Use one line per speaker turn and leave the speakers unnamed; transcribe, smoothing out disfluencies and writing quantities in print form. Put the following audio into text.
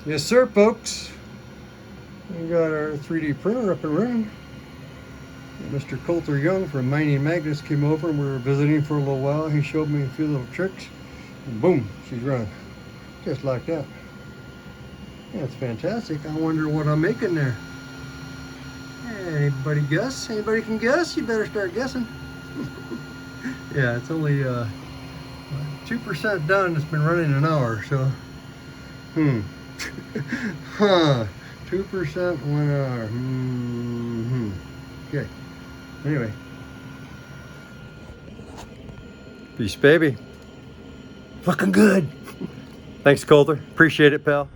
Yes, sir, folks. We got our 3D printer up and running. Mr. Colter Young from Mining Magnets came over and we were visiting for a little while. He showed me a few little tricks. And boom, she's running. Just like that. That's fantastic. I wonder what I'm making there. Anybody guess? Anybody can guess? You better start guessing. Yeah, it's only 2% done. It's been running an hour, so huh, 2% 1 hour. Okay, anyway, peace, baby. Looking good. Thanks, Colter. Appreciate it, pal.